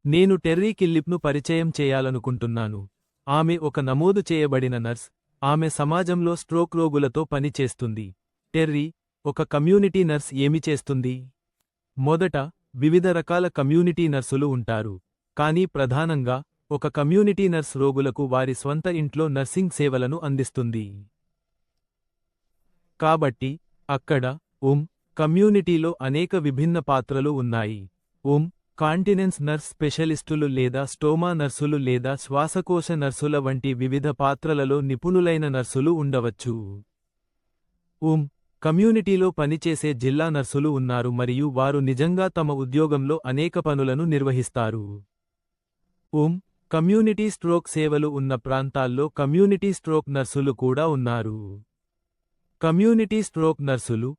నేను టెర్రీ కిల్లిప్ను పరిచయం చేయాలనుకుంటున్నాను. ఆమె ఒక నమోదు చేయబడిన నర్స్. ఆమె సమాజంలో స్ట్రోక్ రోగులతో పని చేస్తుంది. టెర్రీ, ఒక కమ్యూనిటీ నర్స్ ఏమి చేస్తుంది? మొదట, వివిధ రకాల కమ్యూనిటీ నర్సులు ఉంటారు. కానీ ప్రధానంగా, ఒక కమ్యూనిటీ నర్స్ రోగులకు వారి స్వంత ఇంట్లో నర్సింగ్ సేవలను అందిస్తుంది. కాబట్టి, అక్కడ, కమ్యూనిటీలో అనేక విభిన్న పాత్రలు ఉన్నాయి. కాంటినెన్స్ నర్స్ స్పెషలిస్టులు లేదా స్టోమా నర్సులు లేదా శ్వాసకోశ నర్సుల వంటి వివిధ పాత్రలలో నిపుణులైన నర్సులు ఉండవచ్చు. కమ్యూనిటీలో పనిచేసే జిల్లా నర్సులు ఉన్నారు మరియు వారు నిజంగా తమ ఉద్యోగంలో అనేక పనులను నిర్వహిస్తారు. కమ్యూనిటీ స్ట్రోక్ సేవలు ఉన్న ప్రాంతాల్లో కమ్యూనిటీ స్ట్రోక్ నర్సులు కూడా ఉన్నారు. కమ్యూనిటీ స్ట్రోక్ నర్సులు,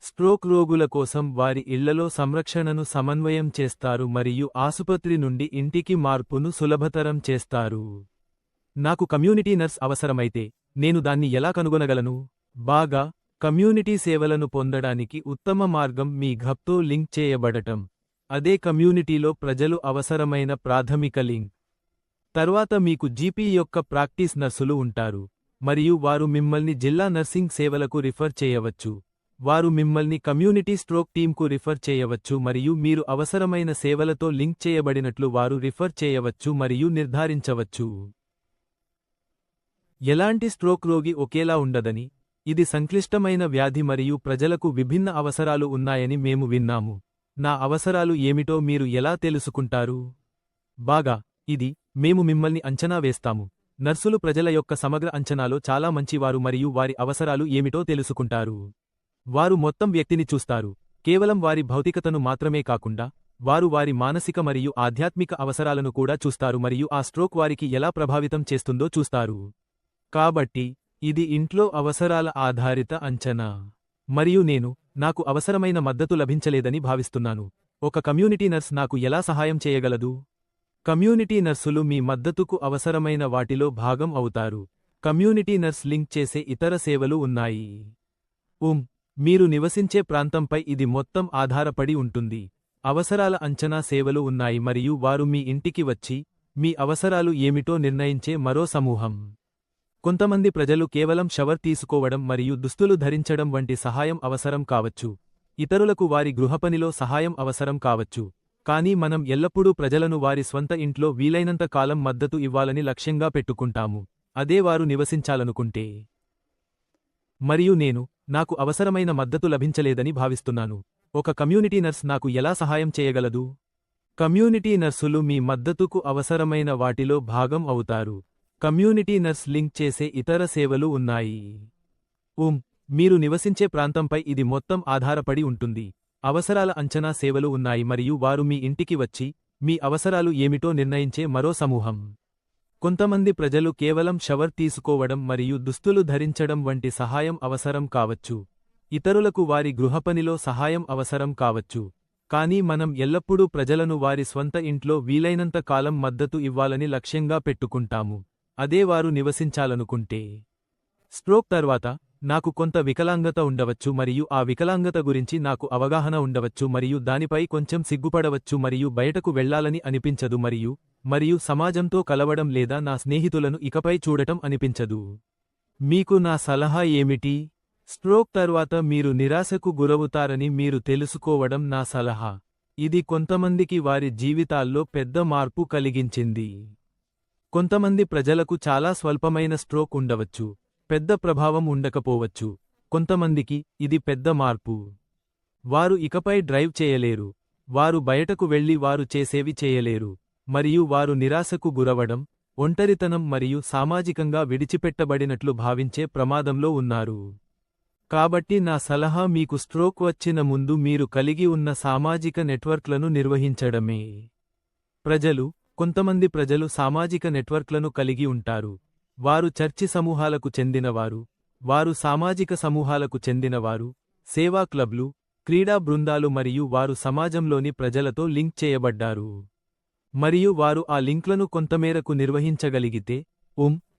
స్ట్రోక్ రోగుల కోసం వారి ఇళ్లలో సంరక్షణను సమన్వయం చేస్తారు మరియు ఆసుపత్రి నుండి ఇంటికి మార్పును సులభతరం చేస్తారు. నాకు కమ్యూనిటీ నర్స్ అవసరమైతే, నేను దాన్ని ఎలా కనుగొనగలను? బాగా, కమ్యూనిటీ సేవలను పొందడానికి ఉత్తమ మార్గం మీ ఘబ్తో లింక్ చేయబడటం. అదే కమ్యూనిటీలో ప్రజలు అవసరమైన ప్రాథమిక లింక్. తర్వాత మీకు జీపీ యొక్క ప్రాక్టీస్ నర్సులు ఉంటారు, మరియు వారు మిమ్మల్ని జిల్లా నర్సింగ్ సేవలకు రిఫర్ చేయవచ్చు. వారు మిమ్మల్ని కమ్యూనిటీ స్ట్రోక్ టీంకు రిఫర్ చేయవచ్చు మరియు మీరు అవసరమైన సేవలతో లింక్ చేయబడినట్లు వారు రిఫర్ చేయవచ్చు మరియు నిర్ధారించవచ్చు. ఎలాంటి స్ట్రోక్ రోగి ఒకేలా ఉండదని, ఇది సంక్లిష్టమైన వ్యాధి మరియు ప్రజలకు విభిన్న అవసరాలు ఉన్నాయని మేము విన్నాము. నా అవసరాలు ఏమిటో మీరు ఎలా తెలుసుకుంటారు? బాగా, మేము మిమ్మల్ని అంచనా వేస్తాము. నర్సులు ప్రజల యొక్క సమగ్ర అంచనాలో చాలా మంచివారు మరియు వారి అవసరాలు ఏమిటో తెలుసుకుంటారు. వారు మొత్తం వ్యక్తిని చూస్తారు, కేవలం వారి భౌతికతను మాత్రమే కాకుండా, వారు వారి మానసిక మరియు ఆధ్యాత్మిక అవసరాలను కూడా చూస్తారు మరియు ఆ స్ట్రోక్ వారికి ఎలా ప్రభావితం చేస్తుందో చూస్తారు. కాబట్టి, ఇది ఇంట్లో అవసరాల ఆధారిత అంచనా. మరియు నాకు అవసరమైన మద్దతు లభించలేదని భావిస్తున్నాను. ఒక కమ్యూనిటీ నర్స్ నాకు ఎలా సహాయం చేయగలదు? కమ్యూనిటీ నర్సులు మీ మద్దతుకు అవసరమైన వాటిలో భాగం అవుతారు. కమ్యూనిటీ నర్స్ లింక్ చేసే ఇతర సేవలు ఉన్నాయి. మీరు నివసించే ప్రాంతంపై ఇది మొత్తం ఆధారపడి ఉంటుంది. అవసరాల అంచనా సేవలు ఉన్నాయి మరియు వారు మీ ఇంటికి వచ్చి, మీ అవసరాలు ఏమిటో నిర్ణయించే మరో సమూహం. కొంతమంది ప్రజలు కేవలం షవర్ తీసుకోవడం మరియు దుస్తులు ధరించడం వంటి సహాయం అవసరం కావచ్చు. ఇతరులకు వారి గృహపనిలో సహాయం అవసరం కావచ్చు. కానీ మనం ఎల్లప్పుడూ ప్రజలను వారి స్వంత ఇంట్లో వీలైనంత కాలం మద్దతు ఇవ్వాలని లక్ష్యంగా పెట్టుకుంటాము, అదే వారు నివసించాలనుకుంటే. మరియు నాకు అవసరమైన మద్దతు లభించలేదని భావిస్తున్నాను. ఒక కమ్యూనిటీ నర్స్ నాకు ఎలా సహాయం చేయగలదు? కమ్యూనిటీ నర్సులు మీ మద్దతుకు అవసరమైన వాటిలో భాగం అవుతారు. కమ్యూనిటీ నర్స్ లింక్ చేసే ఇతర సేవలు ఉన్నాయి. మీరు నివసించే ప్రాంతంపై ఇది మొత్తం ఆధారపడి ఉంటుంది. అవసరాల అంచనా సేవలు ఉన్నాయి మరియు వారు మీ ఇంటికి వచ్చి, మీ అవసరాలు ఏమిటో నిర్ణయించే మరో సమూహం. కొంతమంది ప్రజలు కేవలం షవర్ తీసుకోవడం మరియు దుస్తులు ధరించడం వంటి సహాయం అవసరం కావచ్చు. ఇతరులకు వారి గృహపనిలో సహాయం అవసరం కావచ్చు. కానీ మనం ఎల్లప్పుడూ ప్రజలను వారి స్వంత ఇంట్లో వీలైనంత కాలం మద్దతు ఇవ్వాలని లక్ష్యంగా పెట్టుకుంటాము, అదే వారు నివసించాలనుకుంటే. స్ట్రోక్ తర్వాత, నాకు కొంత వికలాంగత ఉండవచ్చు మరియు ఆ వికలాంగత గురించి నాకు అవగాహన ఉండవచ్చు మరియు దానిపై కొంచెం సిగ్గుపడవచ్చు మరియు బయటకు వెళ్లాలని అనిపించదు మరియు సమాజంతో కలవడం లేదా నా స్నేహితులను ఇకపై చూడటం అనిపించదు. మీకు నా సలహా ఏమిటి? స్ట్రోక్ తర్వాత మీరు నిరాశకు గురవుతారని మీరు తెలుసుకోవడం నా సలహా. ఇది కొంతమందికి వారి జీవితాల్లో పెద్ద మార్పు కలిగించింది. కొంతమంది ప్రజలకు చాలా స్వల్పమైన స్ట్రోక్ ఉండవచ్చు, పెద్ద ప్రభావం ఉండకపోవచ్చు. కొంతమందికి ఇది పెద్ద మార్పు. వారు ఇకపై డ్రైవ్ చేయలేరు, వారు బయటకు వెళ్లి వారు చేసేవి చేయలేరు, మరియు వారు నిరాశకు గురవడం, ఒంటరితనం మరియు సామాజికంగా విడిచిపెట్టబడినట్లు భావించే ప్రమాదంలో ఉన్నారు. కాబట్టి నా సలహా మీకు స్ట్రోక్ వచ్చిన ముందు మీరు కలిగి ఉన్న సామాజిక నెట్వర్క్లను నిర్వహించడమే. కొంతమంది ప్రజలు సామాజిక నెట్వర్క్లను కలిగి ఉంటారు. వారు చర్చి సమూహాలకు చెందినవారు, వారు సామాజిక సమూహాలకు చెందినవారు, సేవా క్లబ్లు, క్రీడా బృందాలు మరియు వారు సమాజంలోని ప్రజలతో లింక్ చేయబడ్డారు. మరియు వారు ఆ లింక్లను కొంతమేరకు నిర్వహించగలిగితే,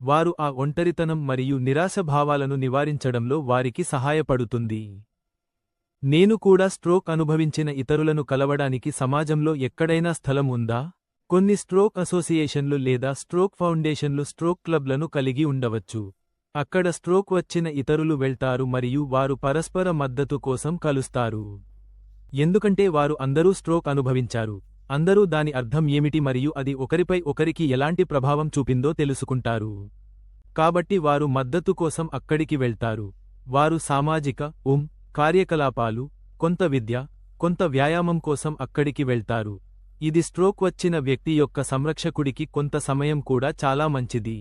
వారు ఆ ఒంటరితనం మరియు నిరాశ భావాలను నివారించడంలో వారికి సహాయపడుతుంది. నేను కూడా స్ట్రోక్ అనుభవించిన ఇతరులను కలవడానికి సమాజంలో ఎక్కడైనా స్థలం ఉందా? కొన్ని స్ట్రోక్ అసోసియేషన్లు లేదా స్ట్రోక్ ఫౌండేషన్లు స్ట్రోక్ క్లబ్లను కలిగి ఉండవచ్చు. అక్కడ స్ట్రోక్ వచ్చిన ఇతరులు వెళ్తారు మరియు వారు పరస్పర మద్దతు కోసం కలుస్తారు. ఎందుకంటే వారు అందరూ స్ట్రోక్ అనుభవించారు. అందరూ దాని అర్థం ఏమిటి మరియు అది ఒకరిపై ఒకరికి ఎలాంటి ప్రభావం చూపిందో తెలుసుకుంటారు. కాబట్టి వారు మద్దతు కోసం అక్కడికి వెళ్తారు. వారు సామాజిక కార్యకలాపాలు, కొంత విద్య, కొంత వ్యాయామం కోసం అక్కడికి వెళ్తారు. ఇది స్ట్రోక్ వచ్చిన వ్యక్తి యొక్క సంరక్షకుడికి కొంత సమయం కూడా చాలా మంచిది.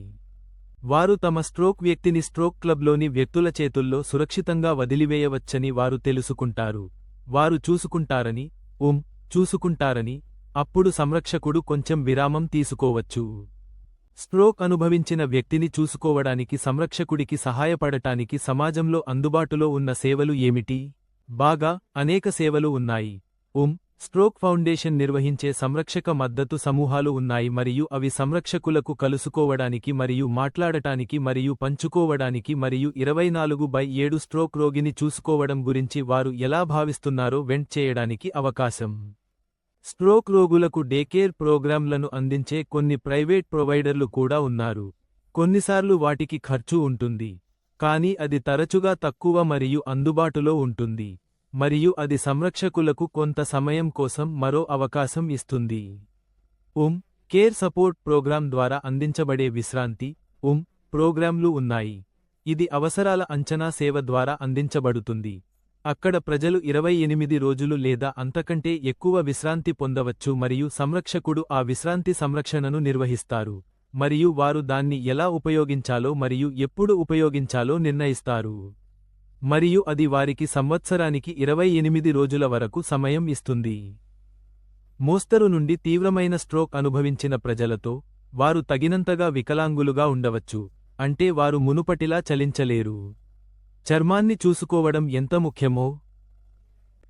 వారు తమ స్ట్రోక్ వ్యక్తిని స్ట్రోక్ క్లబ్లోని వ్యక్తుల చేతుల్లో సురక్షితంగా వదిలివేయవచ్చని వారు తెలుసుకుంటారు. వారు చూసుకుంటారని అప్పుడు సంరక్షకుడు కొంచెం విరామం తీసుకోవచ్చు. స్ట్రోక్ అనుభవించిన వ్యక్తిని చూసుకోవడానికి సంరక్షకుడికి సహాయపడటానికి సమాజంలో అందుబాటులో ఉన్న సేవలు ఏమిటి? అనేక సేవలు ఉన్నాయి. స్ట్రోక్ ఫౌండేషన్ నిర్వహించే సంరక్షక మద్దతు సమూహాలు ఉన్నాయి మరియు అవి సంరక్షకులకు కలుసుకోవడానికి మరియు మాట్లాడటానికి మరియు పంచుకోవడానికి మరియు 24/7 స్ట్రోక్ రోగిని చూసుకోవడం గురించి వారు ఎలా భావిస్తున్నారో వెంట్ చేయడానికి అవకాశం. స్ట్రోక్ రోగులకు డేకేర్ ప్రోగ్రాంలను అందించే కొన్ని ప్రైవేట్ ప్రొవైడర్లు కూడా ఉన్నారు. కొన్నిసార్లు వాటికి ఖర్చు ఉంటుంది, కానీ అది తరచుగా తక్కువ మరియు అందుబాటులో ఉంటుంది, మరియు అది సంరక్షకులకు కొంత సమయం కోసం మరో అవకాశం ఇస్తుంది. కేర్ సపోర్ట్ ప్రోగ్రాం ద్వారా అందించబడే విశ్రాంతి ప్రోగ్రాంలు ఉన్నాయి. ఇది అవసరాల అంచనా సేవ ద్వారా అందించబడుతుంది. అక్కడ ప్రజలు 28 రోజులు లేదా అంతకంటే ఎక్కువ విశ్రాంతి పొందవచ్చు మరియు సంరక్షకుడు ఆ విశ్రాంతి సంరక్షణను నిర్వహిస్తారు, మరియు వారు దాన్ని ఎలా ఉపయోగించాలో మరియు ఎప్పుడు ఉపయోగించాలో నిర్ణయిస్తారు. మరియు అది వారికి సంవత్సరానికి 28 రోజుల వరకు సమయం ఇస్తుంది. మోస్తరు నుండి తీవ్రమైన స్ట్రోక్ అనుభవించిన ప్రజలతో, వారు తగినంతగా వికలాంగులుగా ఉండవచ్చు, అంటే వారు మునుపటిలా చలించలేరు. చర్మాన్ని చూసుకోవడం ఎంత ముఖ్యమో?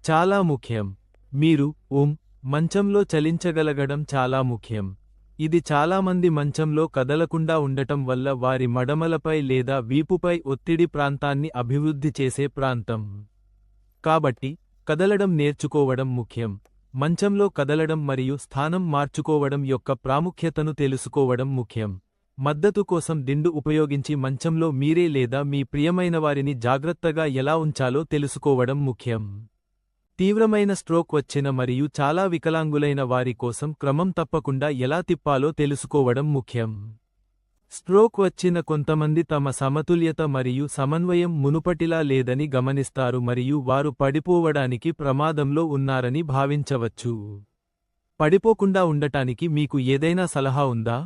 చాలా ముఖ్యం. మీరు మంచంలో చలించగలగడం చాలా ముఖ్యం. ఇది చాలామంది మంచంలో కదలకుండా ఉండటం వల్ల వారి మడమలపై లేదా వీపుపై ఒత్తిడి ప్రాంతాన్ని అభివృద్ధి చేసే ప్రాంతం. కాబట్టి కదలడం నేర్చుకోవడం ముఖ్యం. మంచంలో కదలడం మరియు స్థానం మార్చుకోవడం యొక్క ప్రాముఖ్యతను తెలుసుకోవడం ముఖ్యం. మద్దతు కోసం దిండు ఉపయోగించి మంచంలో మీరే లేదా మీ ప్రియమైనవారిని జాగ్రత్తగా ఎలా ఉంచాలో తెలుసుకోవడం ముఖ్యం. తీవ్రమైన స్ట్రోక్ వచ్చిన మరియు చాలా వికలాంగులైన వారి కోసం క్రమం తప్పకుండా ఎలా తిప్పాలో తెలుసుకోవడం ముఖ్యం. స్ట్రోక్ వచ్చిన కొంతమంది తమ సమతుల్యత మరియు సమన్వయం మునుపటిలా లేదని గమనిస్తారు మరియు వారు పడిపోవడానికి ప్రమాదంలో ఉన్నారని భావించవచ్చు. పడిపోకుండా ఉండటానికి మీకు ఏదైనా సలహా ఉందా?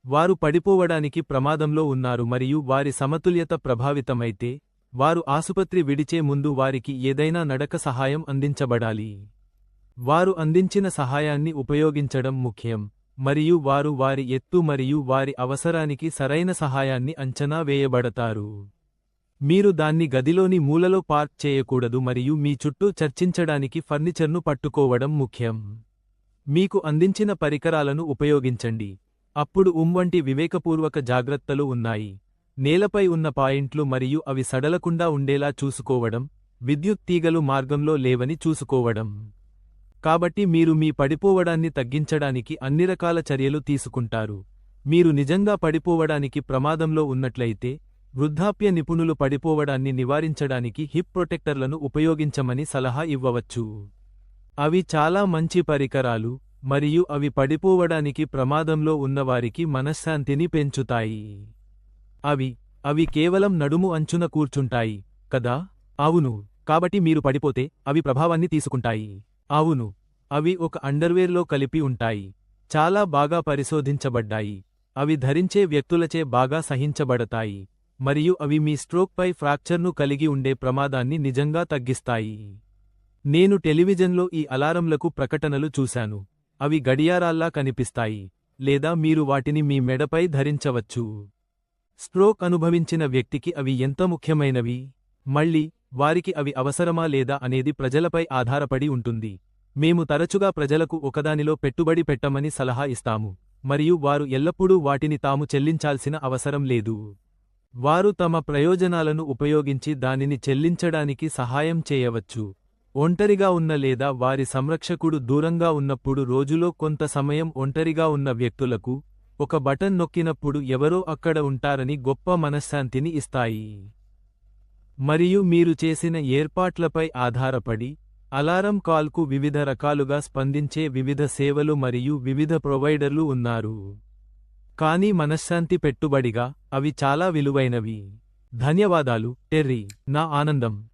వారు పడిపోవడానికి ప్రమాదంలో ఉన్నారు మరియు వారి సమతుల్యత ప్రభావితమైతే, వారు ఆసుపత్రి విడిచే ముందు వారికి ఏదైనా నడక సహాయం అందించబడాలి. వారు అందించిన సహాయాన్ని ఉపయోగించడం ముఖ్యం, మరియు వారు వారి ఎత్తు మరియు వారి అవసరానికి సరైన సహాయాన్ని అంచనా వేయబడతారు. మీరు దాన్ని గదిలోని మూలలో పార్క్ చేయకూడదు మరియు మీ చుట్టూ చర్చించడానికి ఫర్నిచర్ను పట్టుకోవడం ముఖ్యం. మీకు అందించిన పరికరాలను ఉపయోగించండి. అప్పుడు వంటి వివేకపూర్వక జాగ్రత్తలు ఉన్నాయి. నేలపై ఉన్న పాయింట్లు మరియు అవి సడలకుండా ఉండేలా చూసుకోవడం, విద్యుత్ తీగలు మార్గంలో లేవని చూసుకోవడం. కాబట్టి మీరు మీ పడిపోవడాన్ని తగ్గించడానికి అన్ని రకాల చర్యలు తీసుకుంటారు. మీరు నిజంగా పడిపోవడానికి ప్రమాదంలో ఉన్నట్లయితే, వృద్ధాప్య నిపుణులు పడిపోవడాన్ని నివారించడానికి హిప్ ప్రొటెక్టర్లను ఉపయోగించమని సలహా ఇవ్వవచ్చు. అవి చాలా మంచి పరికరాలు, మరియు అవి పడిపోవడానికి ప్రమాదంలో ఉన్నవారికి మనశ్శాంతిని పెంచుతాయి. అవి కేవలం నడుము అంచున కూర్చుంటాయి, కదా? అవును. కాబట్టి మీరు పడిపోతే అవి ప్రభావాన్ని తీసుకుంటాయి. అవును. అవి ఒక అండర్వేర్లో కలిపి ఉంటాయి. చాలా బాగా పరిశోధించబడ్డాయి. అవి ధరించే వ్యక్తులచే బాగా సహించబడతాయి, మరియు అవి మీ స్ట్రోక్పై ఫ్రాక్చర్ను కలిగి ఉండే ప్రమాదాన్ని నిజంగా తగ్గిస్తాయి. నేను టెలివిజన్లో ఈ అలారంలకు ప్రకటనలు చూశాను. అవి గడియారాల్లా కనిపిస్తాయి, లేదా మీరు వాటిని మీ మెడపై ధరించవచ్చు. స్ట్రోక్ అనుభవించిన వ్యక్తికి అవి ఎంత ముఖ్యమైనవి? మళ్ళీ, వారికి అవి అవసరమా లేదా అనేది ప్రజలపై ఆధారపడి ఉంటుంది. మేము తరచుగా ప్రజలకు ఒకదానిలో పెట్టుబడి పెట్టమని సలహా ఇస్తాము, మరియు వారు ఎల్లప్పుడూ వాటిని తాము చెల్లించాల్సిన అవసరం లేదు. వారు తమ ప్రయోజనాలను ఉపయోగించి దానిని చెల్లించడానికి సహాయం చేయవచ్చు. ఒంటరిగా ఉన్న లేదా వారి సంరక్షకుడు దూరంగా ఉన్నప్పుడు రోజులో కొంత సమయం ఒంటరిగా ఉన్న వ్యక్తులకు ఒక బటన్ నొక్కినప్పుడు ఎవరో అక్కడ ఉంటారని గొప్ప మనశ్శాంతిని ఇస్తాయి. మరియు మీరు చేసిన ఏర్పాట్లపై ఆధారపడి అలారం కాల్కు వివిధ రకాలుగా స్పందించే వివిధ సేవలు మరియు వివిధ ప్రొవైడర్లు ఉన్నారు. కానీ మనశ్శాంతి పెట్టుబడిగా అవి చాలా విలువైనవి. ధన్యవాదాలు, టెర్రీ. నా ఆనందం.